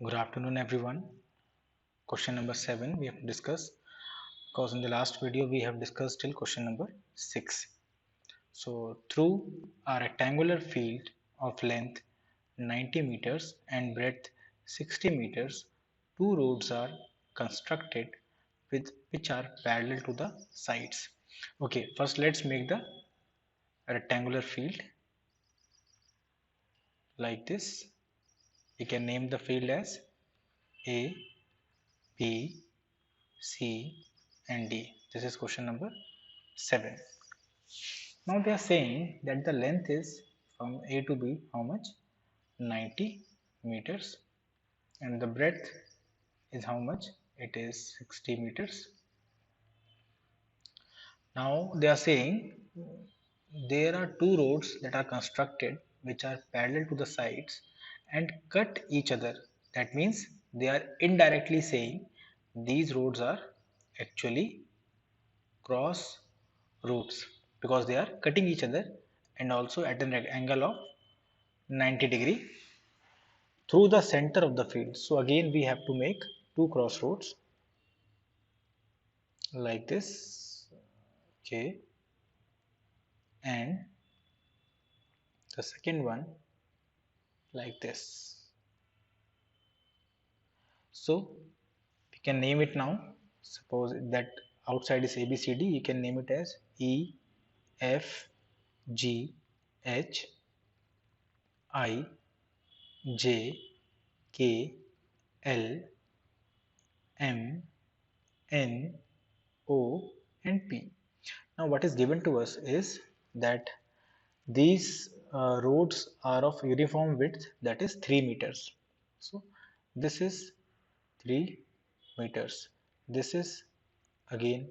Good afternoon, everyone. Question number 7 we have to discuss because in the last video we have discussed till question number 6. So, through a rectangular field of length 90 meters and breadth 60 meters, two roads are constructed with which are parallel to the sides. Okay, first let's make the rectangular field like this. We can name the field as A, B, C, and D. This is question number 7. Now they are saying that the length is from A to B how much? 90 meters, and the breadth is how much? It is 60 meters. Now they are saying there are two roads that are constructed which are parallel to the sides and cut each other. That means they are indirectly saying these roads are actually cross routes because they are cutting each other and also at an angle of 90-degree through the center of the field. So again we have to make two crossroads like this. Okay, and the second one like this. So we can name it now. Suppose that outside is ABCD, you can name it as E, F, G, H, I, J, K, L, M, N, O, and P. Now what is given to us is that these roads are of uniform width, that is 3 meters. So this is 3 meters. This is again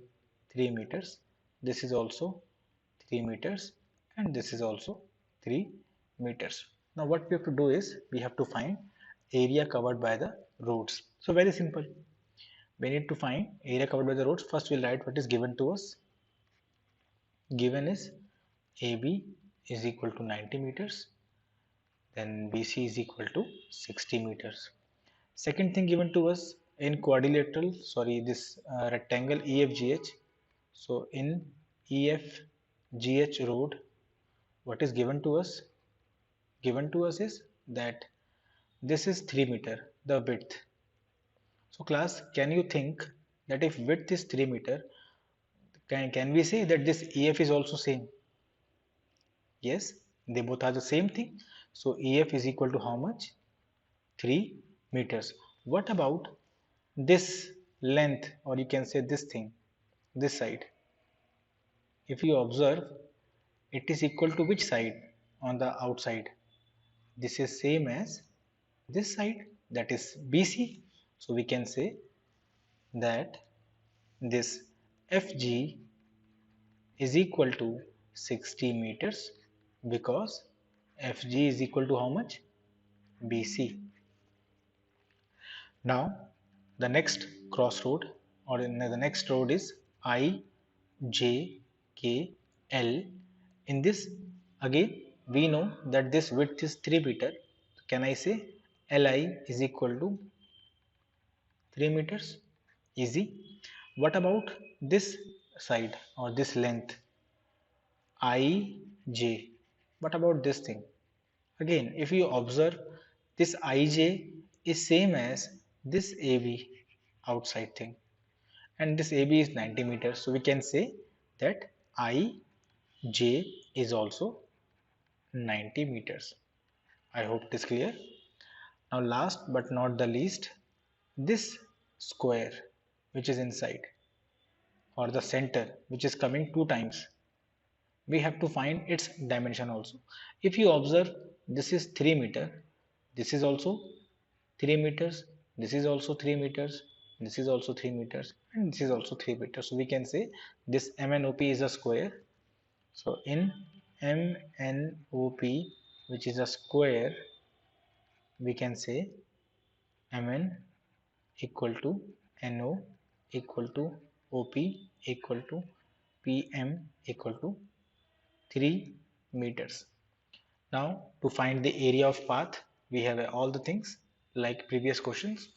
3 meters. This is also 3 meters, and this is also 3 meters. Now what we have to do is we have to find area covered by the roads. So very simple. We need to find area covered by the roads. First we'll write what is given to us. Given is AB is equal to 90 meters, then BC is equal to 60 meters. Second thing given to us in quadrilateral, sorry, this rectangle EFGH. So in EFGH road, what is given to us? Given to us is that this is 3 meter, the width. So class, can you think that if width is 3 meter, can we say that this EF is also same? Yes, they both are the same thing. So EF is equal to how much? 3 meters. What about this length, or you can say this thing, this side? If you observe, it is equal to which side on the outside? This is same as this side, that is BC. So we can say that this FG is equal to 60 meters because FG is equal to how much? BC. Now the next crossroad or in the next road is I, J, K, L. In this again we know that this width is 3 meter. Can I say Li is equal to 3 meters? Easy. What about this side or this length? Ij. What about this thing? Again, if you observe, this Ij is same as this AB outside thing, and this AB is 90 meters. So we can say that Ij is also 90 meters. I hope it is clear. Now last but not the least, this square which is inside or the center which is coming two times, we have to find its dimension also. If you observe, this is 3 meter, this is also 3 meters, this is also 3 meters, this is also 3 meters, and this is also 3 meters. So we can say this MNOP is a square. So in MNOP, which is a square, we can say Mn equal to NO equal to OP equal to PM equal to 3 meters. Now to find the area of path, we have all the things. like previous questions.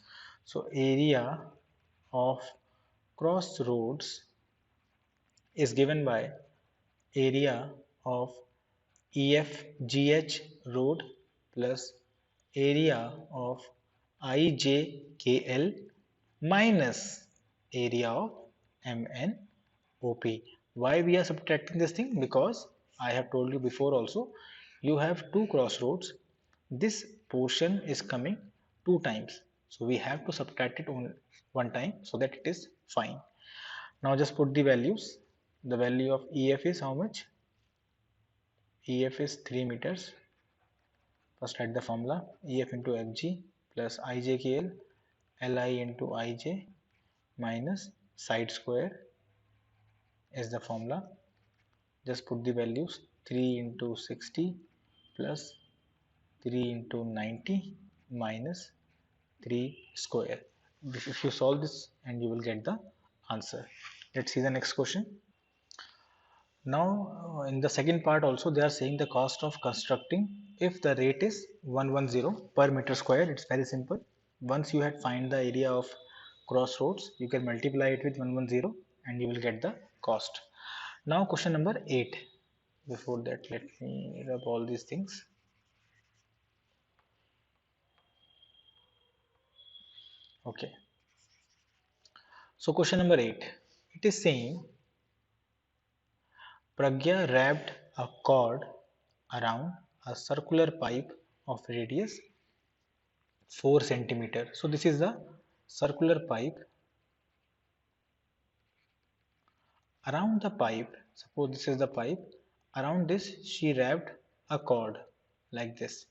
So area of crossroads is given by area of EFGH road plus area of IJKL minus area of MNOP. Why we are subtracting this thing? Because I have told you before also, you have two crossroads. This portion is coming two times. So we have to subtract it on one time so that it is fine. Now just put the values. The value of EF is how much? EF is 3 meters. First write the formula EF into FG plus IJKL LI into IJ minus side square is the formula. Just put the values 3 into 60 plus 3 into 90 minus 3 square. If you solve this and you will get the answer. Let's see the next question. Now in the second part also they are saying the cost of constructing if the rate is 110 per meter square. It's very simple. Once you had find the area of crossroads, you can multiply it with 110 and you will get the cost. Now question number 8. Before that, let me rub all these things. Okay. So question number 8. It is saying Pragya wrapped a cord around a circular pipe of radius 4 centimeter. So this is the circular pipe. Around the pipe, suppose this is the pipe, around this she wrapped a cord like this.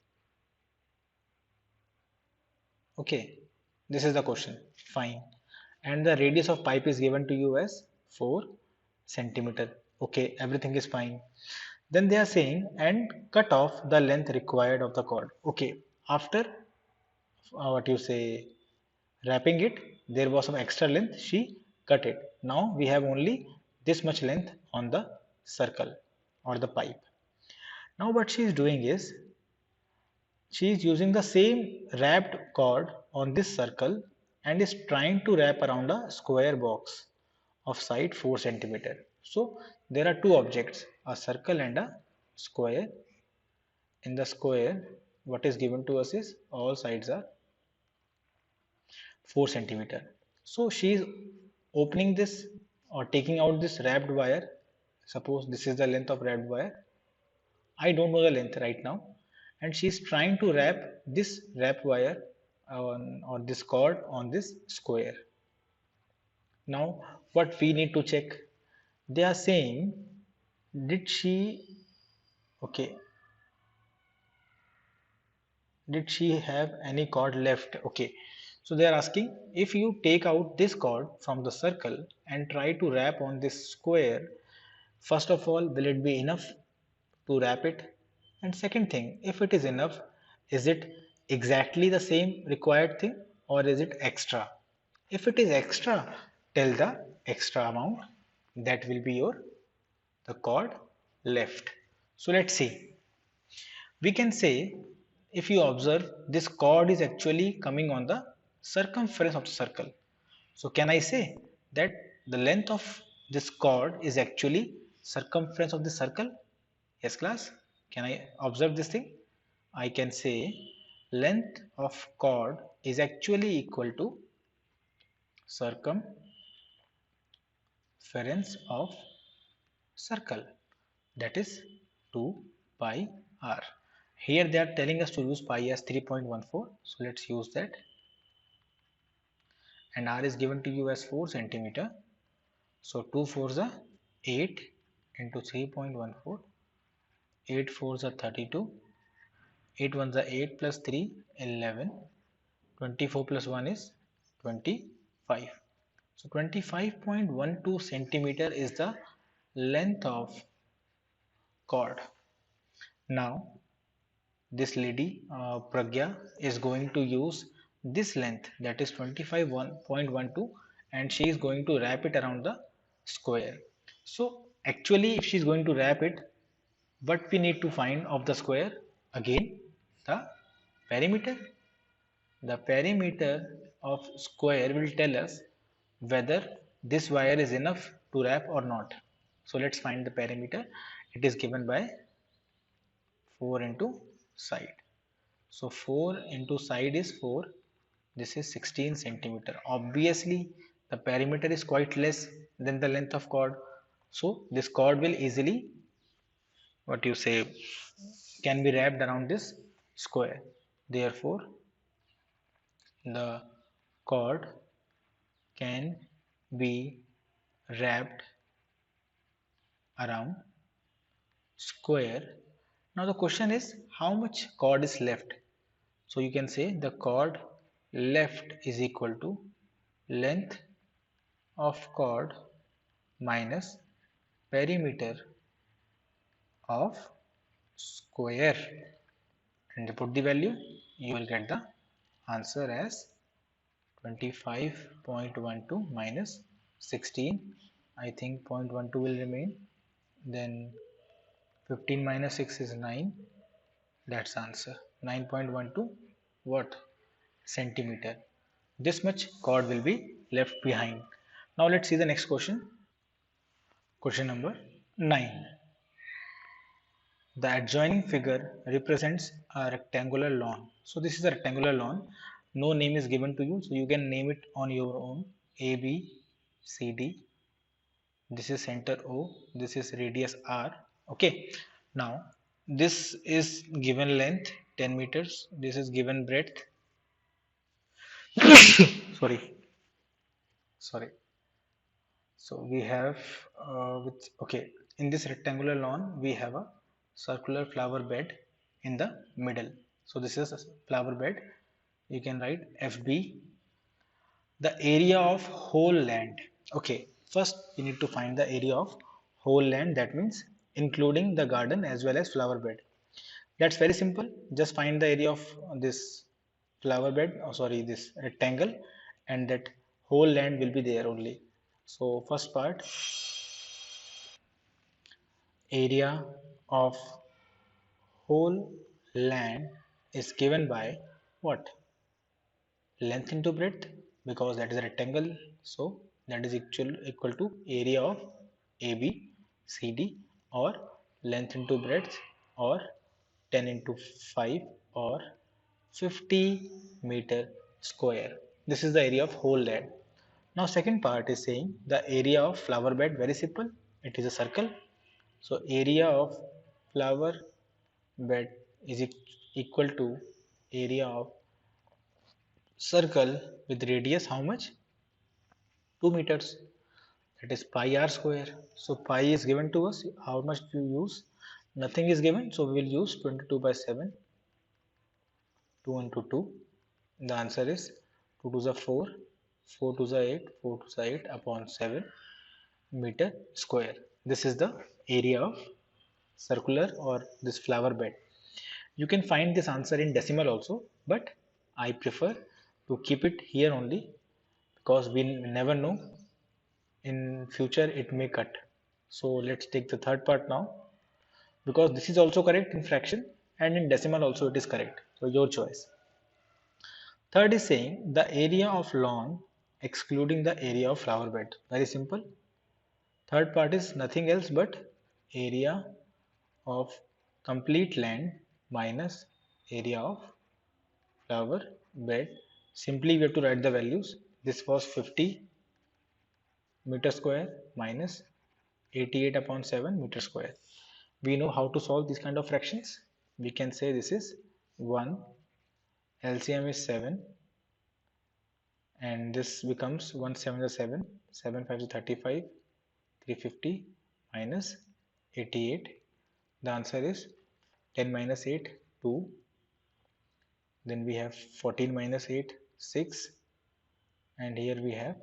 Okay, this is the question. Fine. And the radius of pipe is given to you as 4 centimeter. Okay, everything is fine. Then they are saying and cut off the length required of the cord. Okay, after what you say wrapping it, there was some extra length, she cut it. Now we have only this much length on the circle or the pipe. Now what she is doing is she is using the same wrapped cord on this circle and is trying to wrap around a square box of side 4 centimeter. So there are two objects, a circle and a square. In the square, what is given to us is all sides are 4 centimeter. So she is opening this or taking out this wrapped wire. Suppose this is the length of wrapped wire. I don't know the length right now. And she is trying to wrap this wrap wire on, or this cord on this square. Now what we need to check, they are saying did she, okay, did she have any cord left? Okay, so they are asking if you take out this cord from the circle and try to wrap on this square, first of all, will it be enough to wrap it? And second thing, if it is enough, is it exactly the same required thing or is it extra? If it is extra, tell the extra amount, that will be your the cord left. So let's see, we can say if you observe this chord is actually coming on the circumference of the circle. So can I say that the length of this chord is actually circumference of the circle? Yes class, can I observe this thing? I can say length of chord is actually equal to circumference of circle, that is 2 pi r. Here they are telling us to use pi as 3.14, so let's use that. And r is given to you as 4 centimeter. So 2 4s are 8 into 3.14, 8 4s are 32, 8 1s are 8 plus 3 11, 24 plus 1 is 25. So 25.12 centimeter is the length of cord. Now this lady Pragya is going to use this length, that is 25.12, and she is going to wrap it around the square. So actually if she is going to wrap it, what we need to find of the square? Again the perimeter. The perimeter of square will tell us whether this wire is enough to wrap or not. So let's find the perimeter. It is given by 4 into side. So 4 into side is 4. This is 16 centimeter. Obviously, the perimeter is quite less than the length of cord. So this cord will easily, what you say, can be wrapped around this square. Therefore, the cord can be wrapped around square. Now the question is how much cord is left. So you can say the cord left is equal to length of cord minus perimeter of square, and you put the value, you will get the answer as 25.12 minus 16. I think 0.12 will remain, then 15 minus 6 is 9. That's answer, 9.12 what centimeter. This much cord will be left behind. Now let's see the next question. Question number 9. The adjoining figure represents a rectangular lawn. So this is a rectangular lawn. No name is given to you, so you can name it on your own. A, B, C, D. This is center O. This is radius R. Okay. Now this is given length 10 meters. This is given breadth. Sorry. Sorry. So we have okay, in this rectangular lawn we have a circular flower bed in the middle. So this is a flower bed. You can write FB, the area of whole land. Okay, first we need to find the area of whole land. That means including the garden as well as flower bed. That's very simple. Just find the area of this flower bed, oh sorry, this rectangle, and that whole land will be there only. So first part, area of whole land is given by what? Length into breadth, because that is a rectangle. So that is equal to area of AB CD, or length into breadth, or 10 into 5, or 50 meter square. This is the area of whole land. Now second part is saying the area of flower bed. Very simple, it is a circle. So area of flower bed is equal to area of circle with radius how much? 2 meters. That is pi r square. So pi is given to us. How much do you use? Nothing is given. So we will use 22 by 7. 2 into 2. The answer is 2 to the 4. 4 to the 8. 4 to the 8 upon 7 meter square. This is the area of circular or this flower bed. You can find this answer in decimal also, but I prefer to keep it here only, because we never know, in future it may cut. So let's take the third part now, because this is also correct in fraction and in decimal also it is correct. So your choice. Third is saying the area of lawn excluding the area of flower bed. Very simple. Third part is nothing else but area of complete land minus area of flower bed. Simply we have to write the values. This was 50 meter square minus 88 upon 7 meter square. We know how to solve these kind of fractions. We can say this is 1, LCM is 7, and this becomes 1 7 is 7, 7 5 is 35, 350 minus 88. The answer is 10 minus 8, 2. Then we have 14 minus 8, 6. And here we have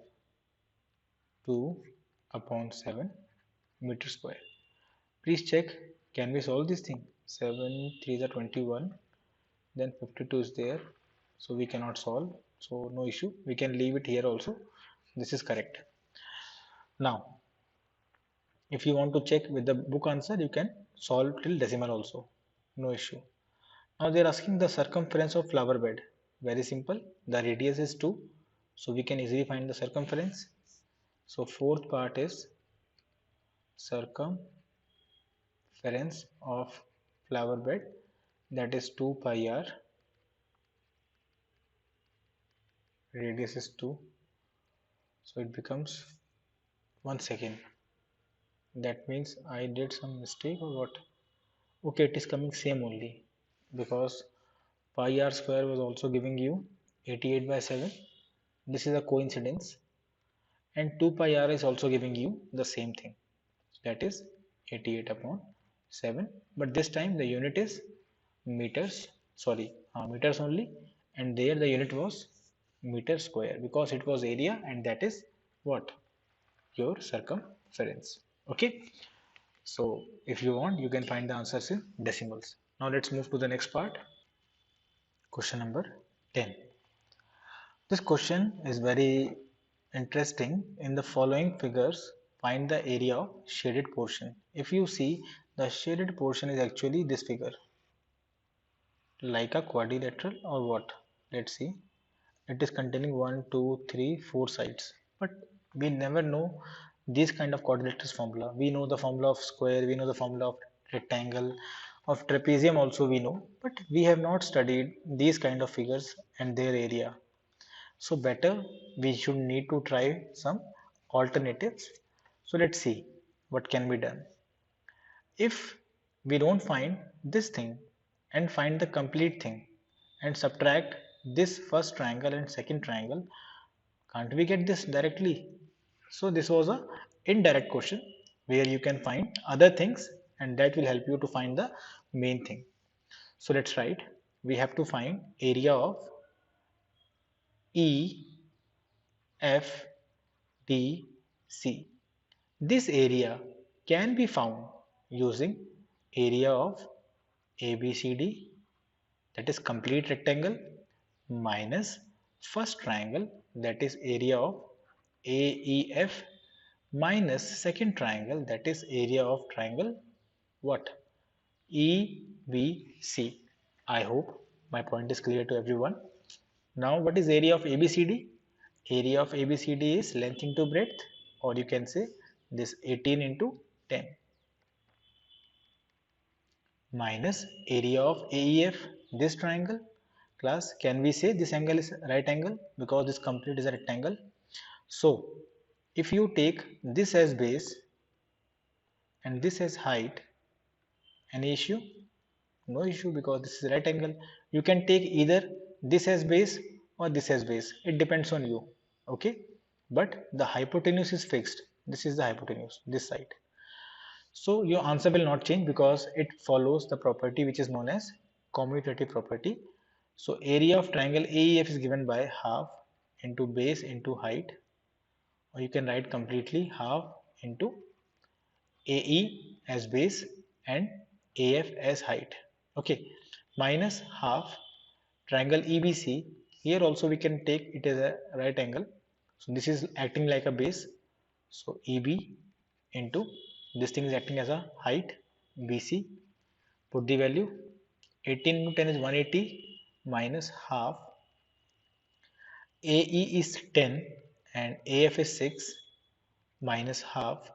2 upon 7 meter square. Please check, can we solve this thing? 7 3 is 21, then 52 is there, so we cannot solve. So no issue, we can leave it here also. This is correct. Now if you want to check with the book answer, you can solve till decimal also, no issue. Now they are asking the circumference of flower bed. Very simple. The radius is 2, so we can easily find the circumference. So fourth part is circumference of flower bed, that is 2 pi r. Radius is 2, so it becomes 1 second. That means I did some mistake or what? Okay, it is coming same only, because pi r square was also giving you 88 by 7. This is a coincidence, and 2 pi r is also giving you the same thing, that is 88 upon 7, but this time the unit is meters, sorry, meters only, and there the unit was meter square, because it was area, and that is what? Your circumference. Okay, so if you want, you can find the answers in decimals. Now let's move to the next part. Question number 10. This question is very interesting. In the following figures, find the area of shaded portion. If you see, the shaded portion is actually this figure, like a quadrilateral or what? Let's see. It is containing 1, 2, 3, 4 sides. But we never know this kind of quadrilateral formula. We know the formula of square, we know the formula of rectangle, of trapezium also we know, but we have not studied these kind of figures and their area. So better we should need to try some alternatives. So let's see what can be done. If we don't find this thing and find the complete thing and subtract this first triangle and second triangle, can't we get this directly? So this was a indirect question where you can find other things, and that will help you to find the main thing. So let's write, we have to find area of EFDC. This area can be found using area of ABCD, that is complete rectangle, minus first triangle, that is area of AEF, minus second triangle, that is area of triangle what? EBC. I hope my point is clear to everyone. Now what is area of ABCD? Area of ABCD is length into breadth, or you can say this 18 into 10, minus area of AEF, this triangle. Class, can we say this angle is right angle, because this complete is a rectangle? So if you take this as base and this as height, any issue? No issue, because this is right angle. You can take either this as base or this as base, it depends on you. Okay, but the hypotenuse is fixed. This is the hypotenuse, this side. So your answer will not change, because it follows the property which is known as commutative property. So area of triangle AEF is given by half into base into height, or you can write completely half into AE as base and AF as height. Okay, minus half triangle EBC. Here also we can take it as a right angle. So this is acting like a base. So EB into this thing is acting as a height BC. Put the value, 18 into 10 is 180, minus half. AE is 10 and AF is 6, minus half.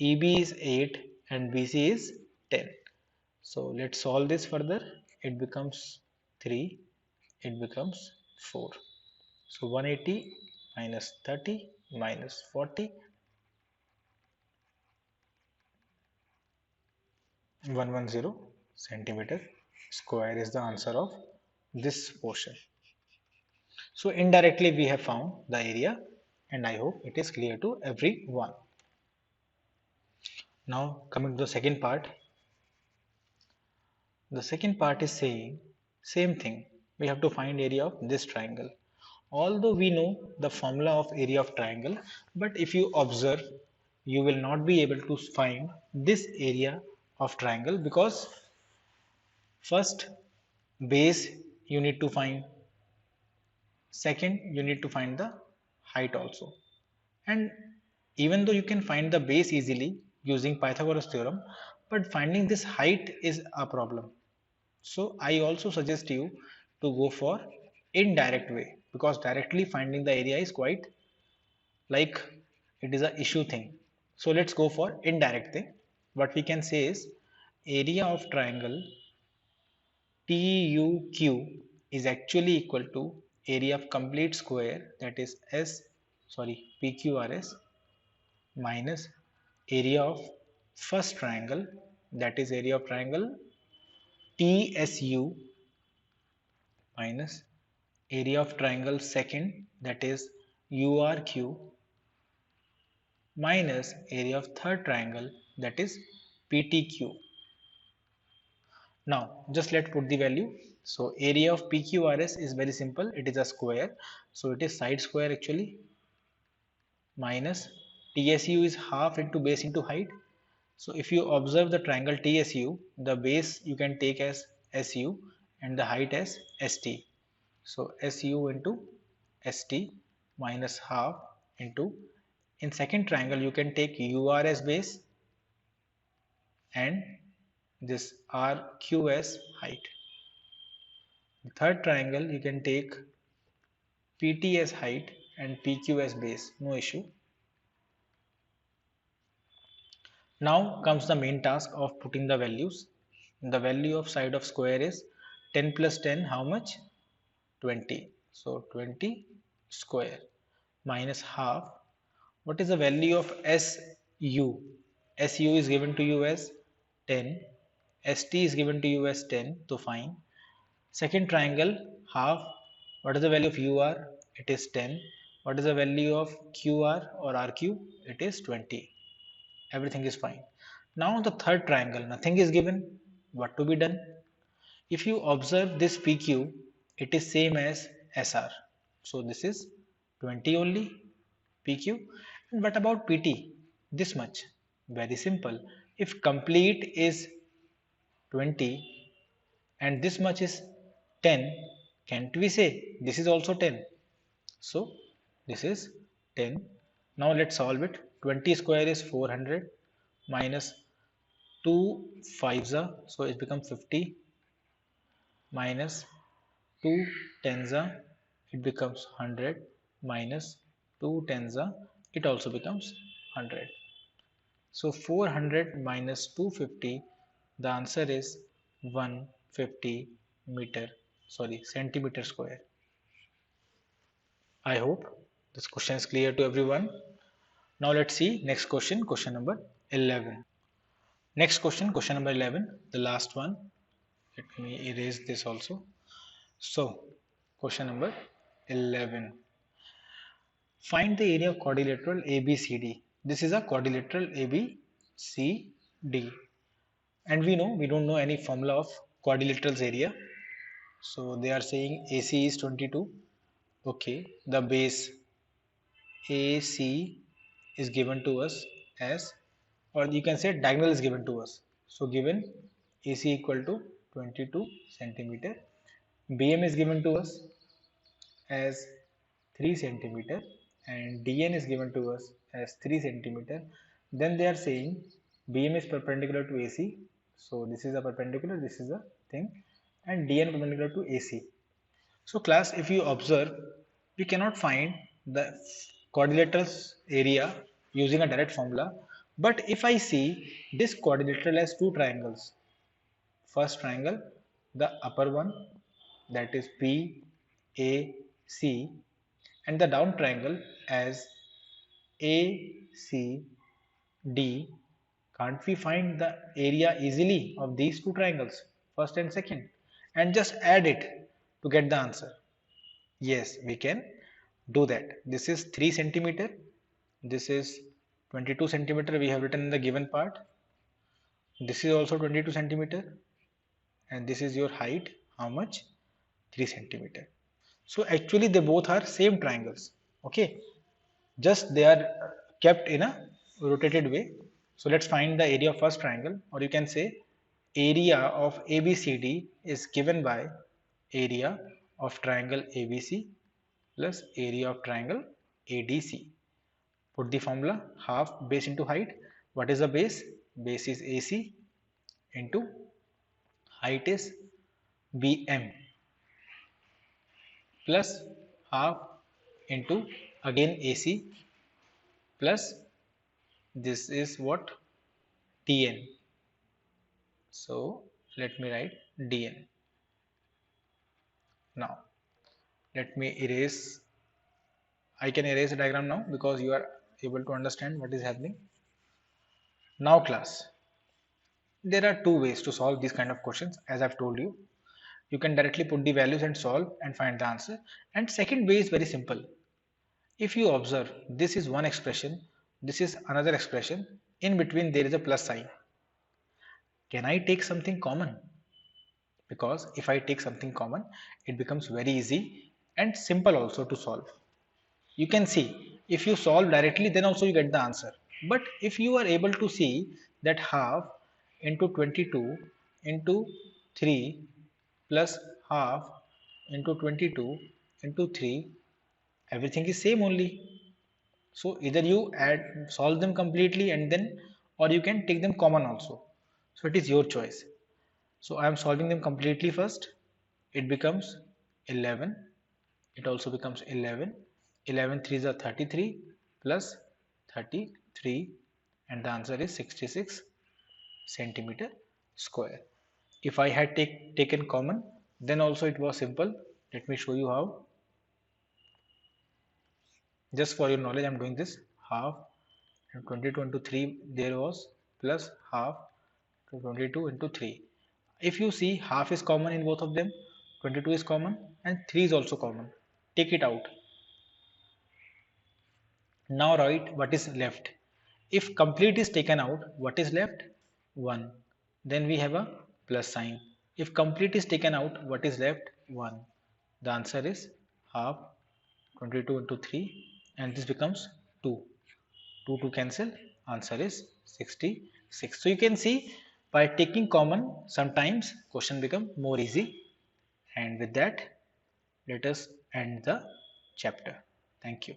EB is 8 and BC is 10. So let's solve this further. It becomes 3, it becomes 4. So 180 minus 30 minus 40, 110 centimeter square is the answer of this portion. So indirectly we have found the area, and I hope it is clear to everyone. Now coming to the second part. The second part is saying same thing. We have to find area of this triangle. Although we know the formula of area of triangle, but if you observe, you will not be able to find this area of triangle, because first base you need to find, second you need to find the height also, and even though you can find the base easily using Pythagoras theorem, but finding this height is a problem. So I also suggest you to go for indirect way, because directly finding the area is quite like it is a issue thing. So let's go for indirect thing. What we can say is area of triangle TUQ is actually equal to area of complete square, that is PQRS, minus area of first triangle, that is area of triangle TSU, minus area of triangle second, that is URQ, minus area of third triangle, that is PTQ. Now just let's put the value. So area of PQRS is very simple, it is a square, so it is side square actually, minus TSU is half into base into height. So if you observe the triangle TSU, the base you can take as SU and the height as ST. So SU into ST minus half into, in second triangle you can take UR as base and this RQ as height. The third triangle you can take PT as height and PQ as base, no issue. Now comes the main task of putting the values. The value of side of square is 10 plus 10, how much? 20. So 20 square minus half. What is the value of SU? SU is given to you as 10. ST is given to you as 10 to find. Second triangle, half. What is the value of UR? It is 10. What is the value of QR or RQ? It is 20. Everything is fine. Now the third triangle, nothing is given. What to be done? If you observe this PQ, it is same as SR. So this is 20 only PQ. And what about PT? This much. Very simple. If complete is 20 and this much is 10, can't we say this is also 10? So this is 10. Now let's solve it. 20 square is 400 minus 2 fives are, so it becomes 50, minus 2 tens are, it becomes 100, minus 2 tens are, it also becomes 100. So 400 minus 250, the answer is 150 centimeter square. I hope this question is clear to everyone. Now let's see next question, question number 11. Next question, question number 11, the last one. Let me erase this also. So, question number 11. Find the area of quadrilateral ABCD. This is a quadrilateral ABCD. And we don't know any formula of quadrilateral's area. So, they are saying AC is 22. Okay, the base AC is given to us as, or you can say diagonal is given to us. So, given AC equal to 22 centimeter, BM is given to us as 3 centimeter and DN is given to us as 3 centimeter. Then they are saying BM is perpendicular to AC. So this is a perpendicular, this is a thing, and DN perpendicular to AC. So class, if you observe, we cannot find the quadrilateral's area using a direct formula. But if I see this quadrilateral has two triangles, first triangle, the upper one, that is PAC, and the down triangle as ACD. Can't we find the area easily of these two triangles, first and second, and just add it to get the answer? Yes, we can do that. This is 3 centimeter, this is 22 centimeter, we have written in the given part. This is also 22 centimeter, and this is your height, how much? 3 centimeter. So actually they both are same triangles. Okay, just they are kept in a rotated way. So let's find the area of first triangle, or you can say area of ABCD is given by area of triangle ABC plus area of triangle ADC. Put the formula, half base into height. What is the base? Base is AC into height is BM. plus half into again AC plus this is what dn. So let me write dn. Now let me erase. I can erase the diagram now because you are able to understand what is happening. Now class, there are two ways to solve these kind of questions. As I've told you, you can directly put the values and solve and find the answer. And second way is very simple. If you observe, this is one expression, this is another expression, in between there is a plus sign. Can I take something common? Because if I take something common, it becomes very easy and simple also to solve. You can see, if you solve directly, then also you get the answer. But if you are able to see that half into 22 into 3 plus half into 22 into 3, everything is same only. So either you solve them completely and then, or you can take them common also. So it is your choice. So I am solving them completely first. It becomes 11. It also becomes 11. 11 threes are 33 plus 33, and the answer is 66 centimeter square. If I had taken common, then also it was simple. Let me show you how. Just for your knowledge, I am doing this. Half and 22 into 3 there was, plus half to 22 into 3. If you see, half is common in both of them, 22 is common and 3 is also common. Take it out. Now write what is left. If complete is taken out, what is left? 1. Then we have a plus sign. If complete is taken out, what is left? 1. The answer is half 22 into 3, and this becomes 2. 2 to cancel, answer is 66. So you can see, by taking common, sometimes question become more easy. And with that, let us end the chapter. Thank you.